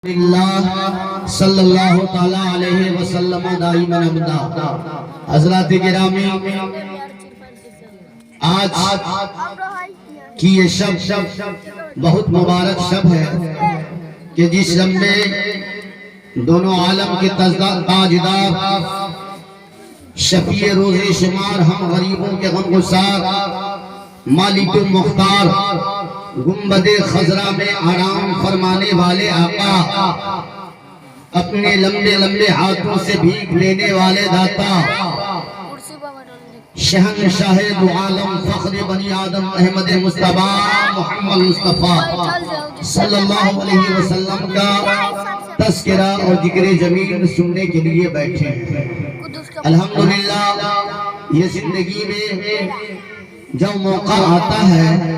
اللہ صلی اللہ تعالیٰ علیہ وسلم دائما ابدا۔ حضرات گرامی، آج کی یہ شب بہت مبارک شب ہے کہ جس شب میں دونوں عالم کے تاجدار شفیع روز شمار ہم غریبوں کے غم گسار مالک مختار گنبد خضرا میں آرام فرمانے والے آقا، اپنے لمبے لمبے ہاتھوں سے بھیک لینے والے داتا، شہنشاہ دو عالم فخر بنی آدم احمد مصطفیٰ محمد مصطفیٰ صلی اللہ علیہ وسلم کا تذکرہ اور ذکر جمیل سننے کے لیے بیٹھے ہیں۔ الحمدللہ یہ زندگی میں جب موقع آتا ہے،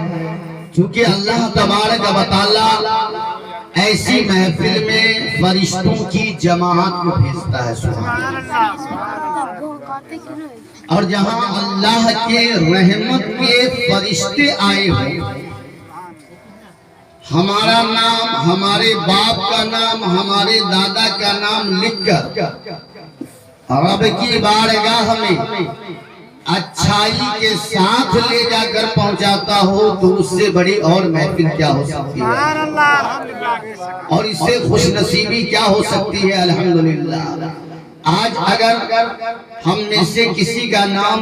چونکہ اللہ تبارک و تعالی ایسی محفل میں فرشتوں کی جماعت کو بھیجتا ہے، سبحان اللہ، اور جہاں اللہ کے رحمت کے فرشتے آئے ہوں، ہمارا نام، ہمارے باپ کا نام، ہمارے دادا کا نام لکھ کر رب کی بارگاہ میں اچھائی کے ساتھ لے جا کر پہنچاتا ہو تو اس سے بڑی اور محفل کیا ہو سکتی ہے، اور اس سے خوش نصیبی کیا ہو سکتی ہے۔ الحمدللہ آج اگر ہم میں سے کسی کا نام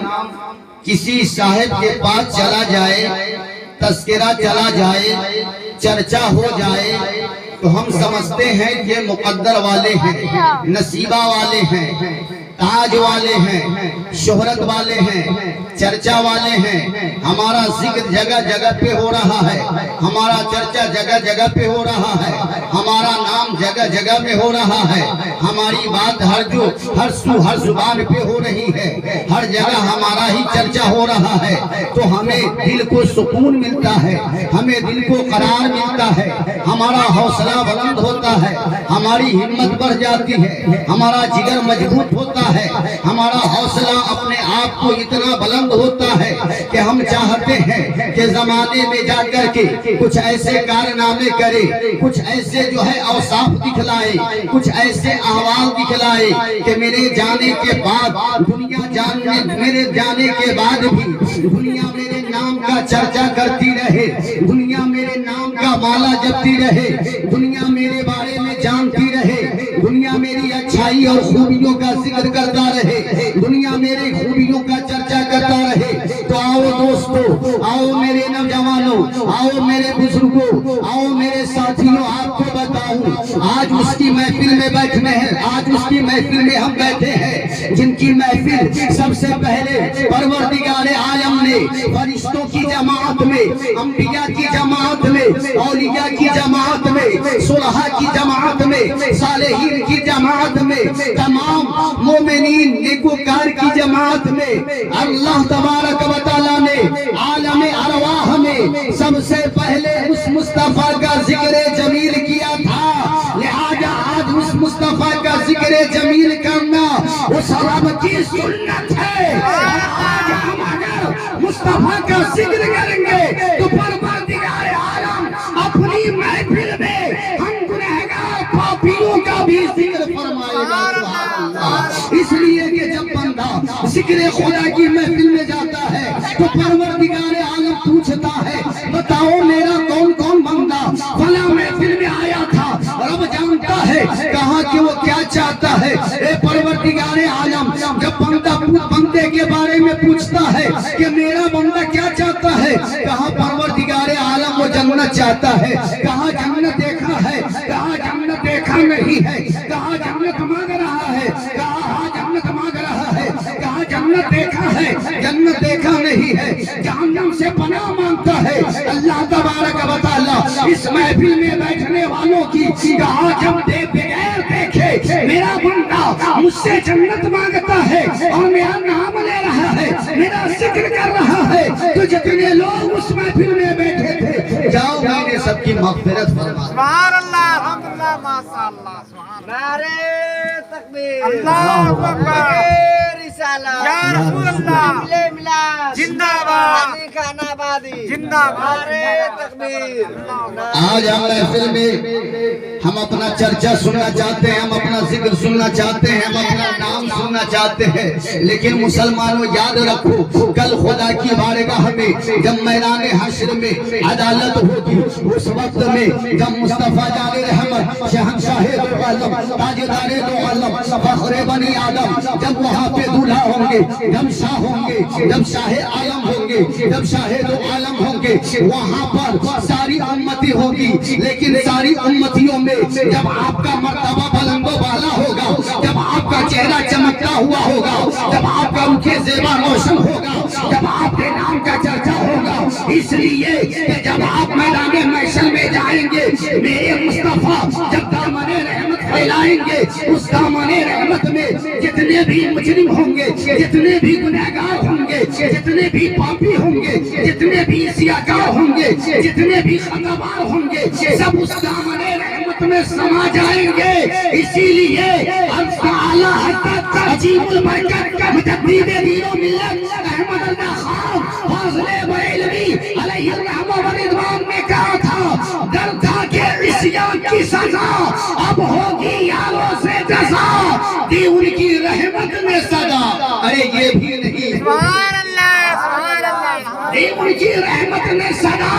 کسی صاحب کے پاس چلا جائے، تذکرہ چلا جائے، چرچا ہو جائے، تو ہم سمجھتے ہیں کہ مقدر والے ہیں، نصیبہ والے ہیں، تاج والے ہیں، شہرت والے ہیں، چرچا والے ہیں، ہمارا ذکر جگہ جگہ پہ ہو رہا ہے، ہمارا چرچا جگہ جگہ پہ ہو رہا ہے، ہمارا نام جگہ جگہ میں ہو رہا ہے، ہماری بات ہر سو ہر زبان پہ ہو رہی ہے، ہر جگہ ہمارا ہی چرچا ہو رہا ہے، تو ہمیں دل کو سکون ملتا ہے، ہمیں دل کو قرار ملتا ہے، ہمارا حوصلہ بلند ہوتا ہے، ہماری ہمت بڑھ جاتی ہے، ہمارا جگر مضبوط ہوتا ہے، ہمارا حوصلہ اپنے آپ کو اتنا بلند ہوتا ہے کہ ہم چاہتے ہیں کہ زمانے میں جا کر کے کچھ ایسے کارنامے کرے، کچھ ایسے جو ہے اوصاف دکھلائے، کچھ ایسے احوال دکھلائے کہ میرے جانے کے بعد میرے جانے کے بعد بھی دنیا میرے نام کا چرچا کرتی رہے، دنیا میرے نام کا مالا جپتی رہے، دنیا میرے بارے میں جانتی رہے، دنیا میری اچھائی اور خوبیوں کا ذکر کرتا رہے، دنیا میرے خوبیوں کا چرچا کرتا رہے۔ تو آؤ دوستو، آؤ میرے نوجوانوں، آؤ میرے بزرگوں، آؤ میرے ساتھیوں، آپ کو بتاؤں آج اس کی محفل میں بیٹھنے ہیں، آج اس کی محفل میں ہم بیٹھے ہیں جن کی محفل سب سے پہلے پروردگار عالم نے فرشتوں کی جماعت میں، انبیاء کی جماعت میں، اولیاء کی جماعت میں، صلحاء کی جماعت میں، صالحین کی جماعت میں، تمام مومنین نیکوکار کی جماعت میں اللہ تبارک و تعالیٰ نے عالم ارواح میں سب سے پہلے اس مصطفیٰ کا ذکر جمیل کیا تھا، لہذا آج اس مصطفیٰ کا ذکر جمیل کرنا اس رب کی سنت ہے۔ آج ہم اگر مصطفیٰ کا ذکر کریں گے تو پروردگار عالم اپنی محفل میں ہم گنہگار پاپیوں کا بھی ذکر فرمائے گا۔ اس لیے کہ جب بندہ ذکر خدا کی محفل میں جاتا ہے تو پروردگار عالم پوچھتا ہے، بتاؤ میرا کون کون بندہ فلاں محفل میں آیا تھا، رب جانتا ہے کہاں کہ وہ کیا چاہتا ہے۔ اے پروردگار عالم جب بندے کے بارے میں پوچھتا ہے کہ میرا بندہ کیا چاہتا ہے، کہاں پروردگار عالم وہ جنت چاہتا ہے، کہاں جنت دیکھا ہے، کہاں جنت دیکھا نہیں ہے، کہاں جنت مانگ رہا ہے، کہاں جنت مانگ رہا ہے، کہاں جنت دیکھا ہے، جنت دیکھا نہیں ہے، جہنم سے پناہ مانگتا ہے۔ اللہ تبارک و تعالی اس محفل میں بیٹھنے والوں کی کہا جب بغیر دیکھے میرا بندہ مجھ سے جنت مانگتا ہے اور میرا نام لے رہا ہے، میرا ذکر کر رہا ہے، تو جتنے لوگ اس محفل میں بیٹھے تھے جاؤ میں نے سب کی مغفرت فرما۔ سبحان اللہ، الحمدللہ، ماشاءاللہ، سبحان اللہ، نعرہ تکبیر، اللہ اکبر۔ یا رسول اللہ زندہ باد زندہ باد آج ہم محفل میں ہم اپنا چرچا سننا چاہتے ہیں، ہم اپنا ذکر سننا چاہتے ہیں، ہم اپنا نام سننا چاہتے ہیں، لیکن مسلمانوں یاد رکھو کل خدا کی بارگاہ میں جب میدان حشر میں عدالت ہوگی، اس وقت میں جب مصطفیٰ جان رحمت شہنشاہ دو عالم تاجدار دو عالم فخر بنی آدم جب وہاں پہ دولہا ہوں گے، جب شاہ ہوں گے، جب شاہ عالم ہوں گے، جب شاہ دو عالم ہوں گے، وہاں پر ساری امتی ہوگی، لیکن ساری امتیوں میں جب آپ کا مرتبہ بلند و بالا ہوگا، جب آپ کا چہرہ چمکتا ہوا ہوگا، جب آپ کا رخ زیبا روشن ہوگا، جب آپ کے نام کا چرچا ہوگا، اس لیے کہ جب آپ میدان محشر میں جائیں گے، میرے مصطفیٰ جب دامن رحمت پھیلائیں گے، اس دامن رحمت میں جتنے بھی مجرم ہوں گے، جتنے بھی گنہگار ہوں گے، جتنے بھی پاپی ہوں گے، جتنے بھی سیاکار ہوں گے، جتنے بھی خطابار ہوں گے، سب اس دامن رحمت میں سما جائیں گے۔ اسی لیے اعلیٰ حضرت عجیب البرکت مجدد دین و ملت احمد اللہ خان فاضل بریلوی علیہ الرحمہ والرضوان نے کہا تھا، ڈر تھا کہ عصیان کی سزا اب ہوگی یاروں سے جزا، دی ان کی رحمت نے سزا۔ ارے یہ بھی نہیں، سبحان اللہ سبحان اللہ، دی ان کی رحمت نے سزا،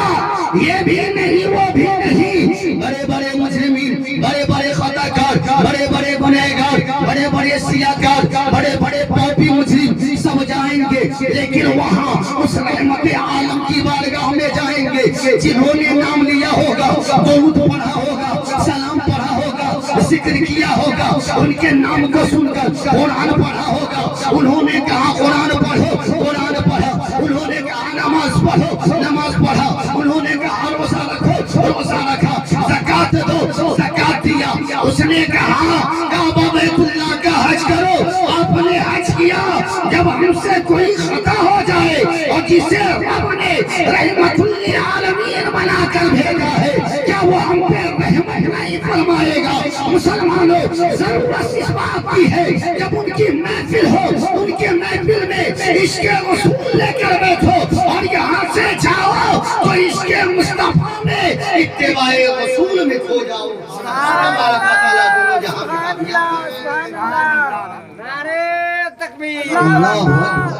یہ بھی نہیں وہ بھی نہیں۔ بڑے بڑے مجرمین، بڑے بڑے خطاکار، بڑے بڑے گنہگار، بڑے بڑے سیاکار، بڑے بڑے پاپی مجرم سب جائیں گے، لیکن وہاں اس رحمت عالم کی بارگاہ میں جائیں گے جنہوں نے نام لیا ہوگا، درود پڑھا ہوگا، سلام پڑھا ہوگا، ذکر کیا ہوگا، ان کے نام کو سن کر قرآن پڑھا ہوگا، انہوں نے کہا قرآن پڑھو، قرآن پڑھا، انہوں نے کہا نماز پڑھو، نماز پڑھا، انہوں نے کہا روزہ رکھو، روزہ رکھا، زکات دو، زکات دیا، اس نے کہا کعبہ بیت اللہ کا حج کرو، آپ نے حج کیا۔ جب ہم سے کوئی خطا ہو جائے اور جسے رب نے رحمت للعالمین بنا کر بھیجا ہے، کیا وہ ہم پہ رحمت نہیں فرمائے گا؟ مسلمانوں ضرورت اس بات کی ہے جب ان کی محفل ہو، ان کے محفل میں عشق رسول لے کر بیٹھو اور یہاں سے جاؤ تو عشق مصطفیٰ میں اتباع رسول میں کھو جاؤ۔ ہمارا تعالیٰ دونوں جہاں میں سبحان اللہ، نعرہ تکبیر، اللہ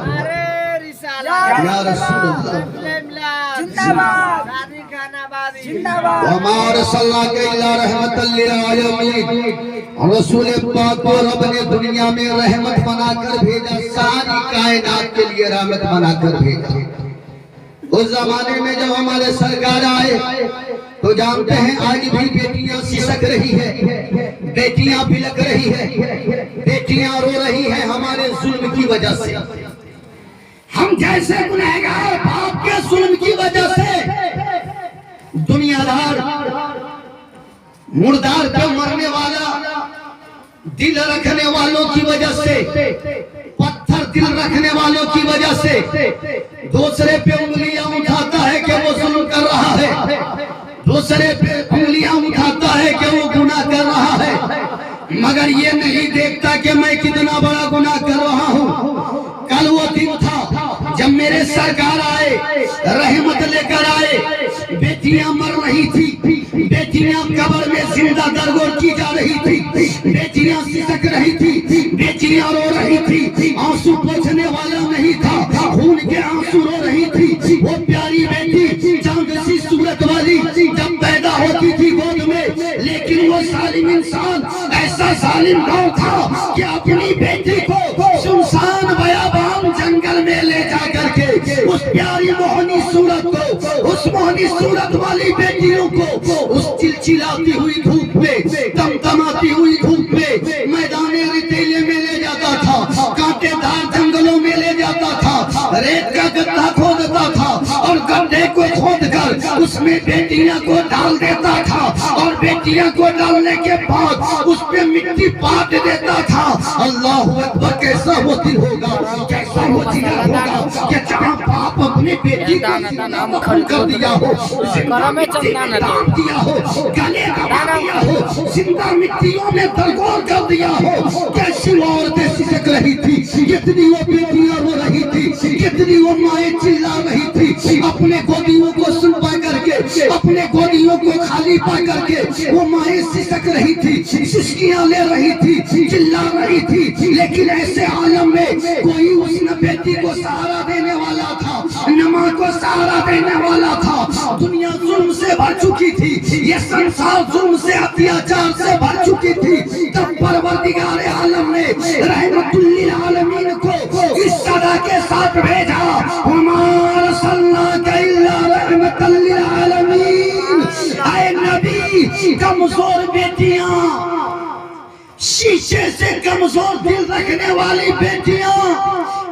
نعرہ رسالت، یا رسول اللہ زندہ باد، صادق آبادی، زندہ باد۔ وما ارسلناک الا رحمۃ للعالمین، رسول پاک کو رب نے دنیا میں رحمت بنا کر بھیجا، ساری کائنات کے لیے رحمت بنا کر بھیجا۔ اس زمانے میں جب ہمارے سرکار آئے تو جانتے ہیں آج بھی بیٹیاں سسک رہی ہے، بیٹیاں بلک رہی ہے، بیٹیاں رو رہی ہیں ہمارے ظلم کی وجہ سے۔ ہم جیسے گنہگار باپ کے ظلم کی وجہ سے دنیا دار مردار پہ مرنے والا دل رکھنے والوں کی وجہ سے، پتھر دل رکھنے والوں کی وجہ سے دوسرے پہ انگلیاں اٹھاتا ہے کہ وہ ظلم کر رہا ہے، دوسرے پہ انگلیاں اٹھاتا ہے کہ وہ گناہ کر رہا ہے، مگر یہ نہیں دیکھتا کہ میں کتنا بڑا گناہ کر رہا ہوں۔ کل وہ دن تھا جب میرے سرکار آئے، رحمت لے کر آئے، بیٹیاں مر رہی تھی، بیٹیاں قبر میں زندہ درگور کی جا رہی تھی، بیٹیاں سسک رہی تھی، بیٹیاں رو رہی تھی، آنسو پوچھنے والا نہیں تھا، خون کے آنسو رو رہی تھی۔ وہ پیاری بیٹی چاند سی صورت والی جب پیدا ہوتی تھی گود میں، لیکن وہ ظالم انسان ایسا ظالم گاؤں تھا کہ اپنی بیٹی کو سنسان بیابان جنگل میں لے جا کر کے اس پیاری موہنی صورت کو، اس موہنی صورت والی بیٹیوں کو اس چلچلاتی ہوئی دھوپ میں، تمتماتی ہوئی دھوپ میں میدان ریتیلے میں لے جاتا تھا، کانٹے دار جنگلوں میں لے جاتا تھا، ریت کا گدھا کھودتا تھا اور گڈھے کو کھود کر اس میں بیٹیاں کو ڈال دیتا تھا اور بیٹیاں کو ڈالنے کے بعد اس پہ مٹی پاٹ دیتا تھا. اللہ اکبر, کیسا وہ دل ہوگا, کیسا وہ جگر ہوگا کہ جہاں باپ اپنی بیٹی کو زندہ دفن کر دیا ہو, زندہ مٹی میں ڈال دیا ہو, گلے دبا دیا ہو, زندہ مٹیوں میں درگور کر دیا ہو. کیسی وہ عورتیں سسک رہی تھی, کتنی وہ بیٹیاں رو رہی تھی, کتنی وہ مائیں چلا رہی تھی. اپنے گودیوں کو سن پا کر کے, اپنے گودیوں کو خالی پا کر کے وہ مائیں سسک رہی تھی, سسکیاں لے رہی تھی, چلا رہی تھی. لیکن ایسے عالم میں کوئی اس نے بیٹی کو سہارا دینے والا تھا, نہ ماں کو سہارا دینے والا تھا. دنیا ظلم سے بھر چکی تھی, یہ سنسار ظلم سے اتیاچار سے بھر چکی تھی. تب پروردگار عالم نے رحمت للعالمین کو اس صدا کے ساتھ بھیجا, وما ارسلناک الا رحمت للعالمین. اے نبی, کمزور بیٹیاں, شیشے سے کمزور دل رکھنے والی بیٹیاں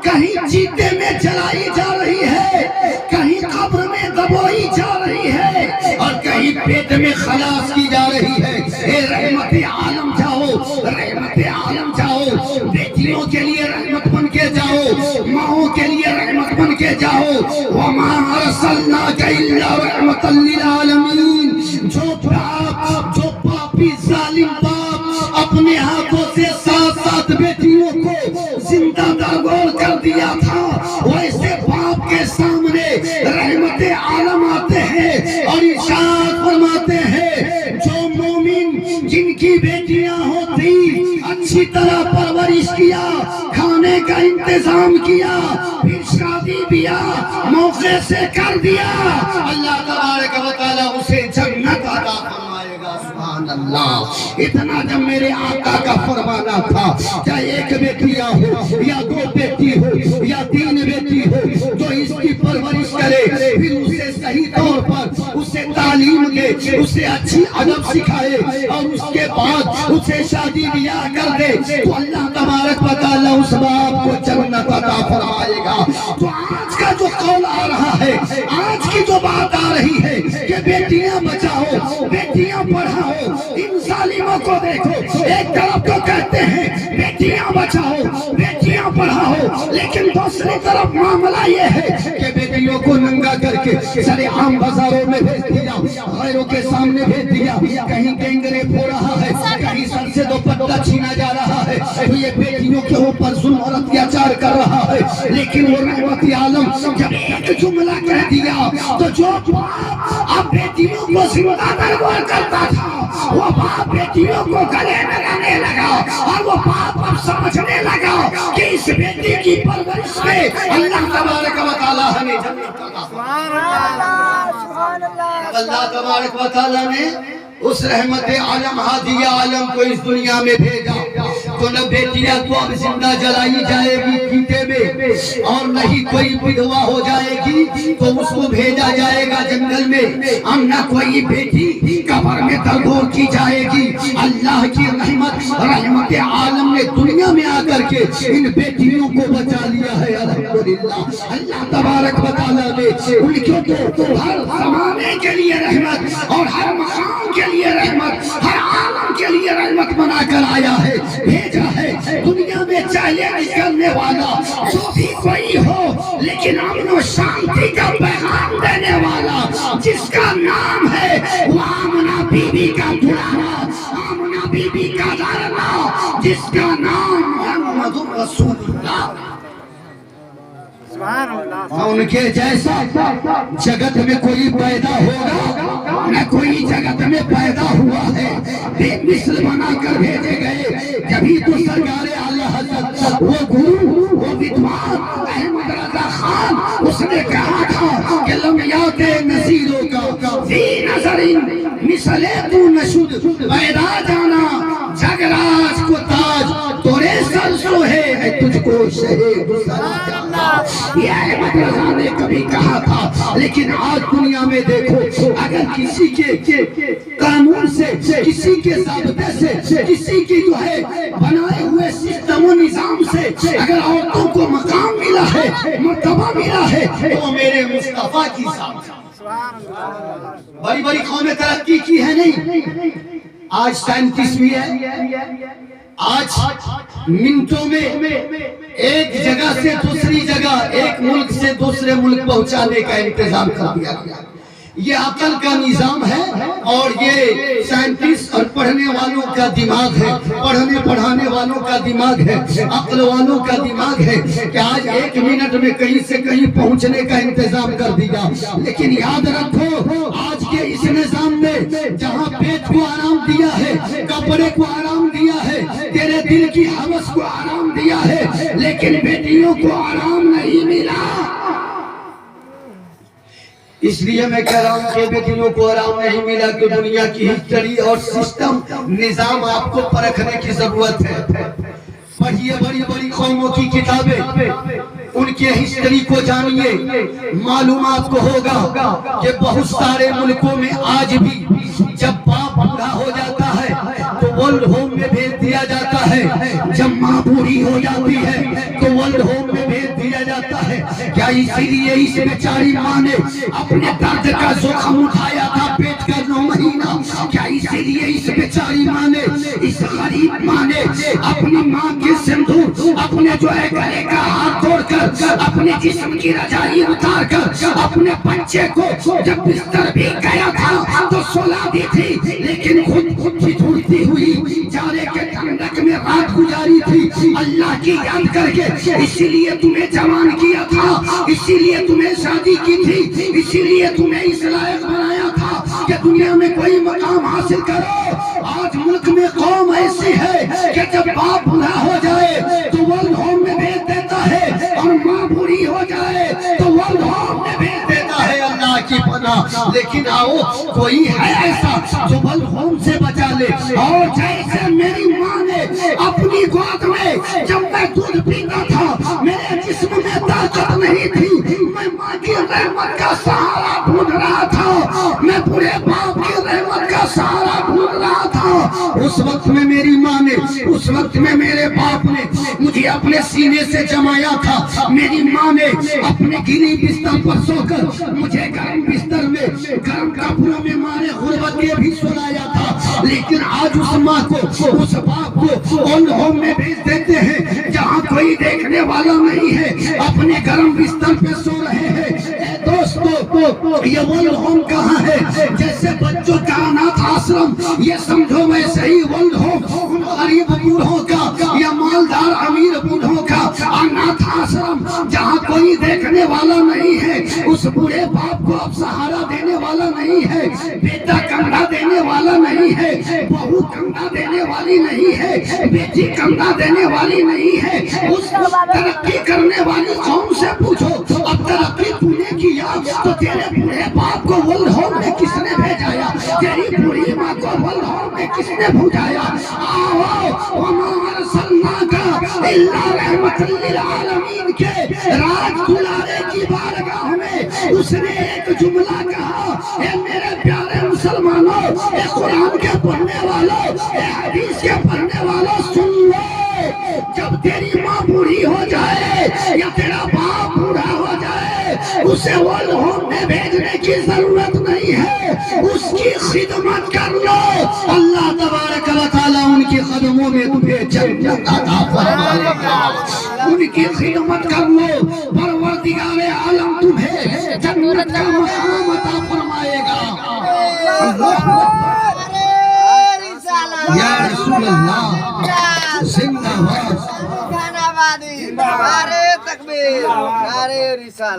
کہیں چیتے میں جلائی جا رہی ہے, کہیں قبر میں دبوئی جا رہی ہے, اور کہیں پیٹ میں خلاص کی جا رہی ہے. اے رحمت عالم جاؤ, رحمت عالم جاؤ, بیٹیوں کے لیے رحمت بن کے جاؤ, ماؤں کے لیے رحمت بن کے جاؤ. وما ارسلناک الا رحمت للعالمین. جو باپ, جو پاپی ظالم باپ اپنے ہاتھوں سے 7 بیٹیوں کو زندہ درگور کر دیا تھا, ویسے باپ کے سامنے رحمت عالم آتے ہیں اور ارشاد فرماتے ہیں, جو مومن جن کی بیٹیاں ہوتی اچھی طرح پرورش کیا, کھانے کا انتظام کیا, پھر شادی بیاہ موقع سے کر دیا, اللہ تبارک و تعالیٰ اسے جنت عطا فرمائے گا. سبحان اللہ. اتنا جب میرے آقا کا فرمانا تھا, چاہے ایک بیٹیاں ہو یا 2 بیٹی ہو یا 3 بیٹی ہو, تو اس کی پرورش کرے, پھر اسے صحیح طور پر اسے تعلیم دے, اسے اچھی ادب سکھائے, اور اس کے بعد اسے شادی بیاہ کر دے, تو اللہ تبارک و تعالیٰ اس باپ کو جنت عطا فرمائے گا. تو آج کا جو قول آ رہا ہے, آج کی جو بات آ رہی ہے کہ بیٹیاں بچاؤ, بیٹیاں پڑھاؤ, ان ظالموں کو دیکھو. ایک طرف تو کہتے ہیں بیٹیاں بچاؤ, بیٹیاں پڑھاؤ, لیکن دوسری طرف معاملہ یہ ہے کہ بیٹیوں کو ننگا کر کے سارے عام بازاروں میں بھیج دیا, غیروں کے سامنے بھیج دیا, کہیں گینگرے ہو رہا ہے, کہیں سر سے دوپٹہ چھینا جا رہا ہے, تو یہ بیٹیوں کے اوپر ظلم اور اتیاچار کر رہا ہے. لیکن وہ رحمت عالم جب ایک جملہ کہہ دیا, تو جو اب بیٹیوں کو زندہ درگور کرتا تھا, وہ باپ بیٹیوں کو گلے لگانے لگا, اور وہ باپ اب سمجھنے لگا کہ اس بیٹی کی پرورش میں اللہ تبارک و تعالیٰ ہمیں جنت عطا فرمائے. اللہ تبارک و تعالیٰ نے اس رحمت عالم ہادیہ عالم کو اس دنیا میں بھیجا, تو نہ بیٹیاں کو اب زندہ جلائی جائے گی چیتے میں, اور نہ ہی کوئی بدوا ہو جائے گی تو اس کو بھیجا جائے گا جنگل میں, اور نہ کوئی بیٹی قبر میں درگور کی جائے گی. اللہ کی رحمت عالم نے دنیا میں آ کر کے ان بیٹیوں کو بچا لیا ہے. الحمدللہ. اللہ تبارک و تعالیٰ نے ان کو ہر زمانے کے لیے رحمت اور ہر مقام کے لیے رحمت, ہر عالم کے لیے رحمت بنا کر آیا ہے, بھیجا ہے. دنیا میں چیلنج کرنے والا جو بھی کوئی ہو, لیکن امن و شانتی کا پیغام دینے والا جس کا نام ہے وہ آمنہ بی بی کا دلانا, آمنہ بی بی کا لاڈلا, جس کا نام محمد رسول اللہ. ان کے جیسا جگت میں کوئی پیدا ہوگا نہ کوئی جگت میں پیدا ہوا ہے, بے مثل بنا کر بھیجے گئے. کبھی تو سرکار اعلیٰ حضرت وہ گرو, وہ ودوان احمد رضا خان, اس نے کہا تھا کہ لم یات نصیروں کا فی نظر مثل تو نشد, پیدا جانا جگراج کو تاج, تورے سر سو ہے تجھ کو شہید سرا جانا. یہ احمد رضا نے کبھی کہا تھا, لیکن آج دنیا میں دیکھو, اگر کسی کے قانون سے, کسی کے ضابطے سے, کسی کی جو ہے بنائے ہوئے سسٹم و نظام سے اگر عورتوں کو مقام ملا ہے, مرتبہ ملا ہے, تو میرے مصطفیٰ کی ذات. بڑی بڑی قومیں ترقی کی ہے نہیں؟ آج سائنٹسٹ بھی ہے، آج منٹوں میں ایک جگہ سے دوسری جگہ، ایک ملک سے دوسرے ملک پہنچانے کا انتظام کر دیا گیا۔ یہ عقل کا نظام ہے اور یہ سائنٹسٹ اور پڑھنے والوں کا دماغ ہے، پڑھنے پڑھانے والوں کا دماغ ہے، عقل والوں کا دماغ ہے کہ آج ایک منٹ میں کہیں سے کہیں پہنچنے کا انتظام کر دیا۔ لیکن یاد رکھو آج کے اس نظام میں جہاں پیٹ کو آرام دیا ہے، کپڑے کو آرام دیا ہے، تیرے دل کی ہوس کو آرام دیا ہے، لیکن بیٹیوں کو آرام نہیں ملا۔ اس لیے میں کہہ رہا ہوں کہ بیٹیوں کو آرام نہیں ملا کہ دنیا کی ہسٹری اور سسٹم نظام آپ کو پرکھنے کی ضرورت ہے۔ پڑھیے بڑی بڑی قوموں کی کتابیں، ان کے ہسٹری کو جانیے، معلومات کو ہوگا کہ بہت سارے ملکوں میں آج بھی جب باپ بوڑھا ہو جاتا ہے تو ورلڈ ہوم میں بھیج دیا جاتا ہے، جب ماں بوڑھی ہو جاتی ہے تو ورلڈ ہوم میں بھیج دیا جاتا ہے۔ کیا اسی لیے اس بیچاری ماں نے اپنے درد کا زخم اٹھایا تھا پیٹ کا 9 مہینہ؟ کیا اسی لیے اس بیچاری ماں نے، اس غریب ماں نے اپنی ماں کے سندور، اپنے جو ہے گلے کا ہاتھ توڑ کر، اپنے جسم کی رجائی اتار کر اپنے بچے کو جب بستر بھی گیا تھا تو سلا دی تھی، لیکن خود ٹھٹھرتی ہوئی جارے کے ٹھنڈک میں رات گزاری تھی اللہ کی یاد کر کے۔ اسی لیے تمہیں جوان کیا تھا، اسی لیے تمہیں شادی کی تھی، اسی لیے تمہیں اس لائق بنایا تھا کہ دنیا میں کوئی مقام حاصل کرو۔ آج ملک میں قوم ایسی ہے کہ جب باپ بوڑھا ہو جائے تو ورلڈ ہوم میں بھیج دیتا ہے، اور ماں بوڑھی ہو جائے تو ورلڈ ہوم میں بھیج دیتا ہے۔ اللہ کی پناہ۔ لیکن آؤ کوئی ہے ایسا جو ورلڈ ہوم سے بچا لے؟ اور جیسے میری ماں نے اپنی گود میں جب میں دودھ پیتا تھا میرے جسم میں طاقت نہیں تھی، میں ماں کی رحمت کا سہارا ڈھونڈ رہا تھا، میں بڑے باپ کی رحمت کا سہارا ڈھونڈ رہا تھا۔ اس وقت میں میری ماں نے، اس وقت میں میرے باپ نے مجھے اپنے سینے سے جمایا تھا۔ میری ماں نے اپنے گلی بستر پر سو کر مجھے گرم بستر میں، گرم کپڑوں میں مارے غربت کے بھی سلایا تھا۔ لیکن آج اس ماں کو، اس باپ کو ورلڈ ہوم میں بھیج دیتے ہیں جہاں کوئی دیکھنے والا نہیں ہے، اپنے گرم بستر پہ سو رہے ہیں۔ اے دوستو یہ ورلڈ ہوم کہاں ہے؟ جیسے بچوں کا اناتھ آشرم، یہ سمجھو ویسے ہی ورلڈ ہوم غریب بوڑھوں کا یا مالدار امیر بوڑھوں کا اناتھ آشرم، جہاں کوئی دیکھنے والا نہیں ہے۔ اس بوڑھے باپ کو اب سہارا دینے والا نہیں ہے، بیٹا کندھا دینے والا نہیں ہے، بہو کندھا دینے والی نہیں ہے، بیٹی کندھا دینے والی نہیں ہے۔ اس ترقی کرنے والی قوم سے پوچھو اب ترقی تو نے کیا تو تیرے بوڑھے باپ کو ورلڈ ہوم میں کس نے بھیجایا؟ تیری بوڑھی ماں کو ورلڈ ہوم میں کس نے بھیجایا؟ آؤ وما ارسلناک الا رحمت للعالمین کے راج دلارے کی بارگاہ میں اس نے ایک جملہ کہا، اے میرے پیارے مسلمانوں، اے قرآن کے پڑھنے والوں، اے حدیث کے پڑھنے والوں، سن لو، جب تیری ماں بوڑھی ہو جائے یا تیرا باپ بوڑھا ہو جائے اسے ورلڈ ہوم میں بھیجنے کی ضرورت نہیں ہے، اس کی خدمت کر لو، اللہ تبارک و تعالیٰ ان کی قدموں میں تمہیں جنت عطا فرمائے گا۔ ان کی خدمت کر لو، پروردگار عالم تمہیں جنت کا مقام عطا فرمائے گا۔ یا رسول اللہ زندہ باد،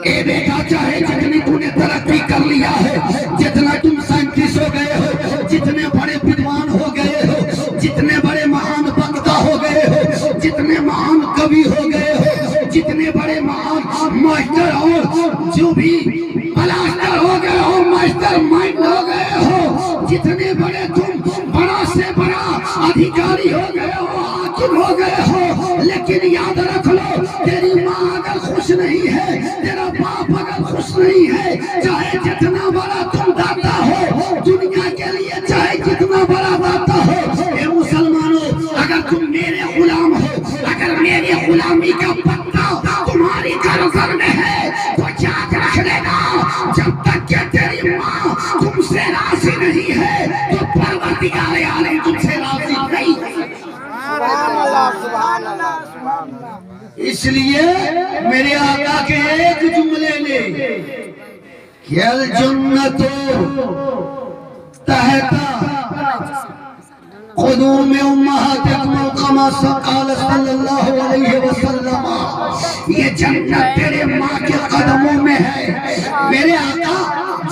اے بیٹا چاہے جتنی تو نے ترقی کر لیا ہے، جتنا تم سائنٹسٹ ہو گئے ہو، جتنے بڑے بدوان ہو گئے ہو، جتنے بڑے مہان وکتا ہو گئے ہو، جتنے مہان کوی ہو گئے ہو، جتنے بڑے مہان ماسٹر اور جو بھی بلاسٹر ہو گئے ہو، ماسٹر مائنڈ ہو گئے ہو، جتنے بڑے تم بڑا سے بڑا ادھیکاری ہو گئے ہو، حاکم ہو گئے ہو، لیکن یاد رکھ لو تیری ماں اگر خوش نہیں ہے، تیرا باپ اگر خوش نہیں ہے، چاہے جتنا بڑا تم داتا ہو دنیا کے لیے، چاہے جتنا بڑا داتا ہو، اے مسلمانوں اگر تم میرے غلام ہو، اگر میری غلامی کا پتہ تمہاری گردن میں ہے تو یاد رکھ لینا، جب تک کہ تیری لیے میرے آقا کے ایک جملے نے کہ الجنت تحت قدوم امہاتکم کما قال صلی اللہ علیہ وسلم، یہ جنت تیرے ماں کے قدموں میں ہے۔ میرے آقا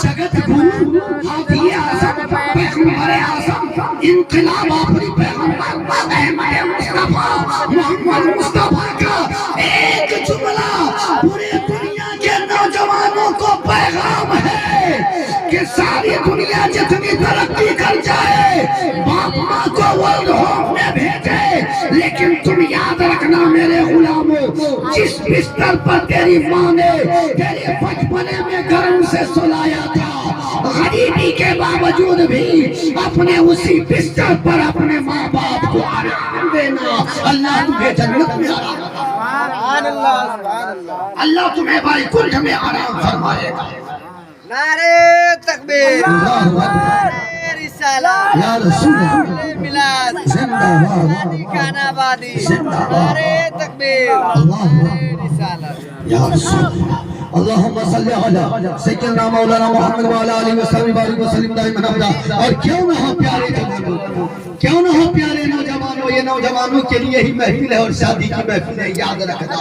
جگت گرو ہادی اعظم پیغمبر اعظم انقلاب آفری پیغمبر احمد مصطفیٰ محمد مصطفیٰ کا ایک جملہ پوری دنیا کے نوجوانوں کو پیغام ہے کہ ساری دنیا جتنی ترقی کر جائے باپ ماں کو ورلڈ ہوم میں بھیجے، لیکن تم یاد رکھنا میرے غلاموں، جس بستر پر تیری ماں نے تیرے بچپنے میں گرم سے سلایا تھا، غریبی کے باوجود بھی اپنے اسی بستر پر اپنے ماں باپ کو آرام دینا، اللہ تمہیں جنت میں آرام، اللہ تمہیں بھائی کنڈ میں آرام فرمائے گا۔ نعرہ تکبیر، نعرہ رسالت، یا رسول نعرہ میلاد، زندہ باد، خان آبادی، زندہ باد، نعرہ تکبیر، نعرہ رسالت، یا رسول اللہ۔ اللہم صلی علی سیدنا مولانا محمد وعلی آلہ وسلم بارک وسلم دائما ابدا۔ اور کیوں نہ ہو پیارے جوانوں، کیوں نہ ہو پیارے نوجوانوں، یہ نوجوانوں کے لیے ہی محفل ہے اور شادی کی محفل ہے، یاد رکھنا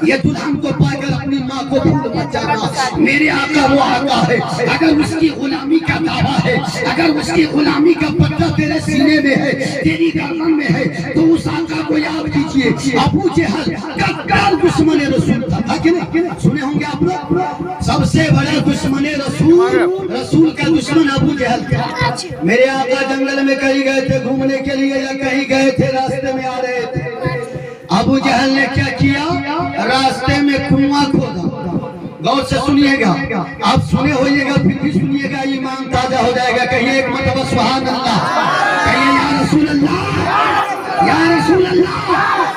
یہ دلہن کو پا کر اپنی ماں کو بھول مت جانا۔ میرے آقا وہ آقا ہے، اگر اس کی غلامی کا دعویٰ ہے، اگر اس کی غلامی کا پتہ تیرے سینے میں ہے، تیری گردن میں ہے، تو اس آقا کو یاد کیجئے۔ ابو جہل کٹر دشمن رسول تھا کہ نہیں؟ سنے ہوں گے آپ لوگ، سب سے بڑا دشمن رسول کا دشمن ابو جہل تھا۔ میرے آقا جنگل میں کہیں گئے تھے گھومنے کے لیے یا کہیں گئے تھے راستے میں آ رہے تھے، ابو جہل نے کیا کیا؟ راستے میں کنواں کھودا۔ غور سے سنیے گا، آپ سنے ہوئیے گا پھر بھی سنیے گا، ایمان تازہ ہو جائے گا۔ کہیے ایک مرتبہ سبحان اللہ، کہیے یا رسول اللہ، یا رسول اللہ،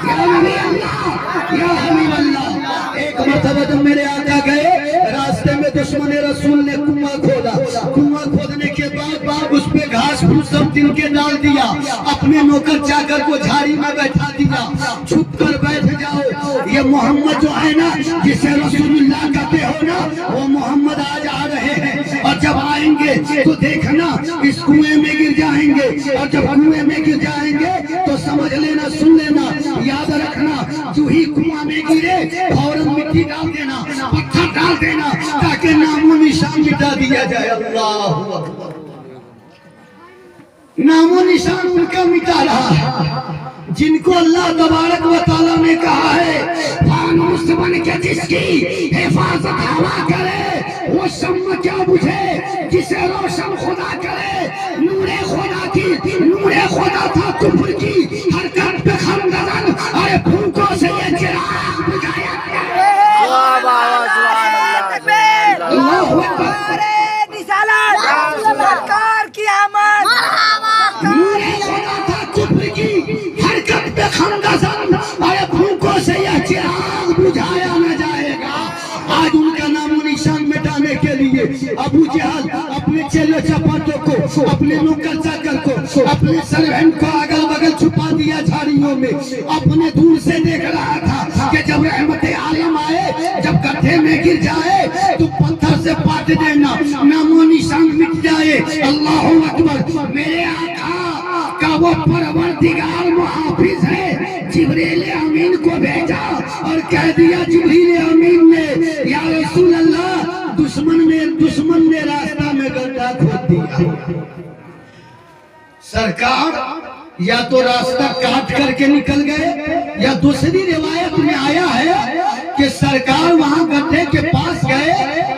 یا نبی اللہ، یا حبیب اللہ۔ ایک مرتبہ جب میرے آقا گئے راستے میں دشمن رسول نے کنواں کھودا، کنواں کھودنے کے بعد باپ اس پہ گھاس پھوس سب تن کے ڈال دیا، اپنے نوکر چاکر کو جھاڑی میں بیٹھا دیا، چھپ کر بیٹھ جاؤ، یہ محمد جو ہے نا جسے رسول اللہ کہتے ہو نا، وہ محمد آج آ رہے ہیں، اور جب آئیں گے تو دیکھنا اس کنویں میں گر جائیں گے، اور جب کنویں میں گر جائیں گے تو سمجھ لینا، سن لینا، یاد رکھنا، جو ہی کنواں میں گرے فوراً مٹی ڈال دینا، پتھر ڈال دینا، تاکہ نام و نشان مٹا دیا جائے۔ اللہ اکبر، نام و نشان ان کا مٹا رہا ہے، جن کو اللہ تبارک و تعالیٰ نے کہا ہے فانوس بن کے جس کی حفاظت ہوا کرے وہ شمع کیا بجھے، جسے روشن خدا کرے۔ نور خدا کی، نور خدا تھا کفر کی حرکت پہ خندرن، ارے پھونکوں سے یہ چراغ بجھایا گیا۔ اللہ اکبر، سرکار کی آمد، نور خدا تھا کفر کی حرکت پہ خندرن، ارے پھونکوں سے یہ چراغ بجھایا نہ جائے گا۔ آج ان کا نام و نشان مٹانے کے لیے ابو جہل اپنے چیلے چپاٹوں کو، اپنے نوکر چاکر کو، اپنے سرونٹ کو اگل بگل چھپا دیا جھاڑیوں میں، اپنے دور سے دیکھ رہا تھا کہ جب رحمت عالم آئے، جب گڈھے میں گر جائے تو پتھر سے پاٹ دینا، نام و نشان مٹ جائے۔ اللہ اکبر، میرے آقا کا وہ پروردگار محافظ ہے، جبریل امین کو بھیجا اور کہہ دیا جبریل امین نے یا رسول اللہ دشمن نے راستہ میں گڈھا کھود دیا۔ سرکار یا تو راستہ کاٹ کر کے نکل گئے، یا دوسری روایت میں آیا ہے کہ سرکار وہاں گڈھے کے پاس گئے،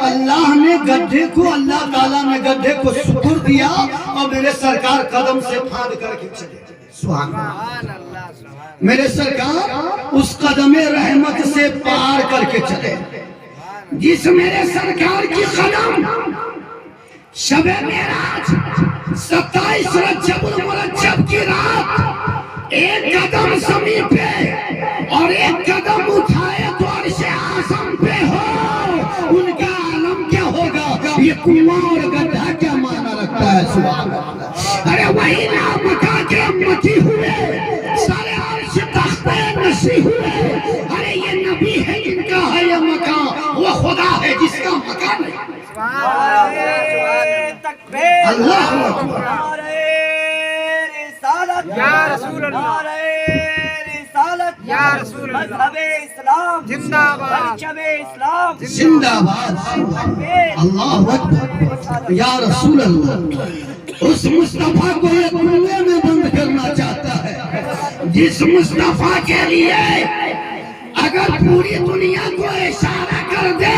اللہ نے گڈھے کو، اللہ تعالیٰ نے گڈھے کو سکر دیا اور میرے سرکار قدم سے پھاند کر کے چلے۔ سبحان اللہ، میرے سرکار اس قدم رحمت سے پار کر کے چلے، جس میرے سرکار کی قدم شب معراج 27 رجب المرجب کی رات ایک قدم زمین پہ اور ایک قدم اٹھائے تو عرش اعظم پہ ہو، ان کا عالم کیا ہوگا؟ یہ کنواں اور گڈھا کیا معنی رکھتا ہے؟ سبحان اللہ، ارے وہی نام کا کہ امتی ہوئے، سارے عرش تخت نشی ہوئے، ارے یہ نبی اللہ اکبر یا رسول اللہ یا رسول اللہ اسلام زندہ باد اسلام زندہ باد اللہ اکبر یا رسول اللہ اس مصطفیٰ کو ایک کنویں میں بند کرنا چاہتا ہے جس مصطفیٰ کے لیے اگر پوری دنیا کو اشارہ کر دے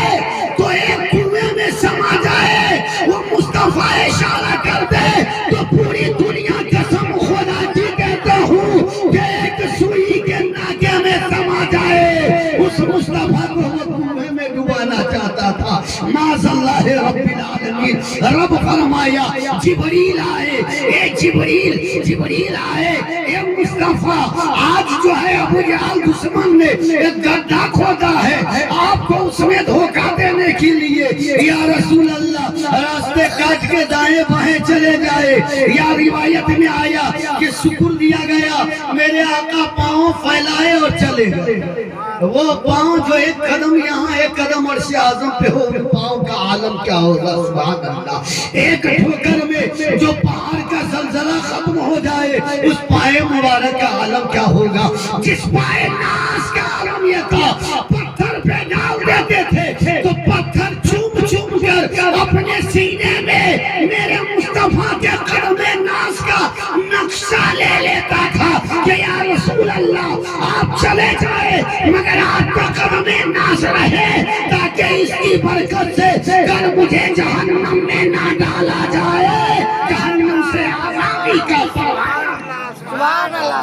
تو ایک کنویں میں سما جائے وہ مصطفیٰ اشارہ کر دے تو پوری دنیا قسم خدا کی کہتا ہوں کہ ایک سوئی کے ناکے میں سما جائے اس مصطفیٰ کو وہ کنویں میں ڈبانا چاہتا تھا معاذ اللہ رب العالمین رب فرمایا جبریل آئے اے جبریل آئے اے مصطفیٰ آج جو ہے ابو جہل دشمن نے ایک گڈھا کھودا ہے آپ کو اس میں دھوکہ دینے کے لیے یا رسول اللہ راستے کاٹ کے دائیں بائیں چلے جائے یا روایت میں آیا کہ شکر دیا گیا میرے آقا پاؤں پھیلائے اور چلے گئے وہ پاؤں جو ایک قدم یہاں ایک قدم عرش اعظم پہ ہو پاؤں کا عالم کیا ہوگا سبحان اللہ ایک ٹھوکر میں جو پہاڑ کا زلزلہ ختم ہو جائے اس پائے مبارک کا عالم کیا ہوگا جس پائے ناس کا عالم یہ تھا پتھر پہ ڈال دیتے تھے تو پتھر چوم چوم کر اپنے سینے میں میرے مصطفیٰ کے قدم ناس کا نقشہ لے لیتا تھا کہ یا رسول اللہ آپ چلے جائے مگر آپ کا قدم ناس رہے تاکہ اس کی برکت سے کر مجھے جہنم میں نہ ڈالا جائے جہنم سے آزادی کا سبحان اللہ سبحان اللہ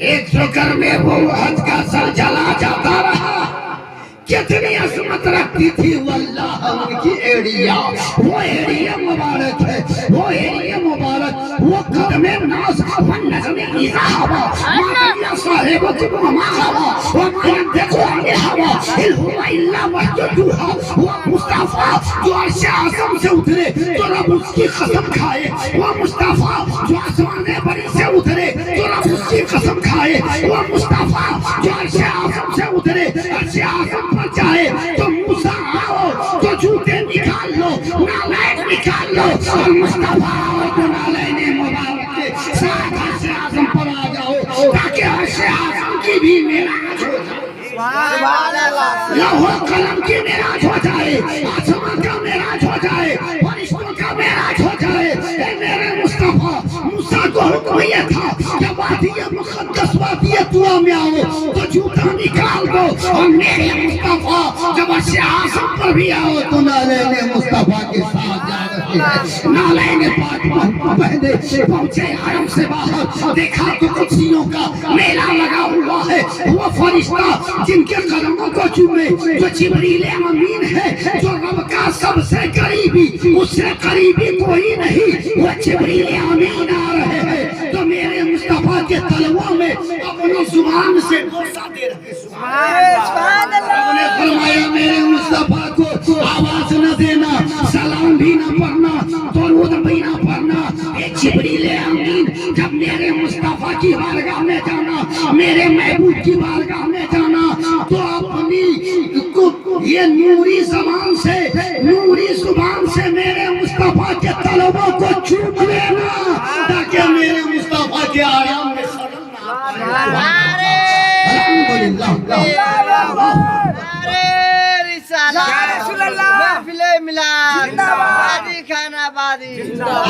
ایک شکر میں وہ احد کا سر جلا جاتا رہا کتنی عظمت رکھتی تھی واللہ ان کی ایڑیا وہ ایڑیا مبارک ہے وہ ایڑیا مبارک وہ قدم ناس والنظم ایزا ہوا مادیا صاحبت وما ہوا وقلن دیکھو آنے ہوا الہوا اللہ وحددوہا وہ مصطفیٰ جو عرش اعظم سے اترے تو رب اس کی قسم کھائے وہ مصطفیٰ جو آسمان بری سے اترے تو رب اس کی قسم کھائے وہ مصطفیٰ جو عرش اعظم سے اترے عرش اعظم پر جائے تو موسیٰ آؤ تو جوتے نکال لو نالائن نکال لو اور مصطفیٰ آؤ تو نالائن مبارک کے ساتھ عرش اعظم پر آ جاؤ تاکہ عرش اعظم کی بھی معراج ہو جائے لوح قلم کی معراج ہو جائے آسمان کا معراج ہو جائے فرشتوں کا معراج ہو جائے اے میرے مصطفیٰ موسیٰ کو حکم یہ تھا کہ وادی مقدس وادی طویٰ میں آؤ تو جوتا نکال دو اور میرے مصطفیٰ جب عرش اعظم پر بھی آؤ تو نالین مصطفیٰ کے ساتھ جا رہے ہیں نالین پاک پہنے پہنچے حرم سے باہر دیکھا تو کچھیوں کا میلہ لگا ہوا ہے وہ فرشتہ جن کے قدموں کو چومے جو جبریل امین ہے جو رب کا سب سے قریبی اس سے قریبی کوئی نہیں وہ جبریل امین آ رہے ہیں تو میرے مصطفیٰ کے تلووں میں اپنی زبان سے بوسہ دے رہے سبحان اللہ رب نے فرمایا میرے مصطفیٰ کو آواز نہ دینا سلام بھی نہ پڑھنا درود بھی نہ پڑھنا اے جبریل امین جب میرے مصطفیٰ کی بارگاہ میں جانا میرے محبوب کی بارگاہ میں جانا تو اپنی یہ نوری زبان سے میرے مصطفیٰ کے طلبوں کو چوم لینا تاکہ میرے مصطفیٰ کے آرام میں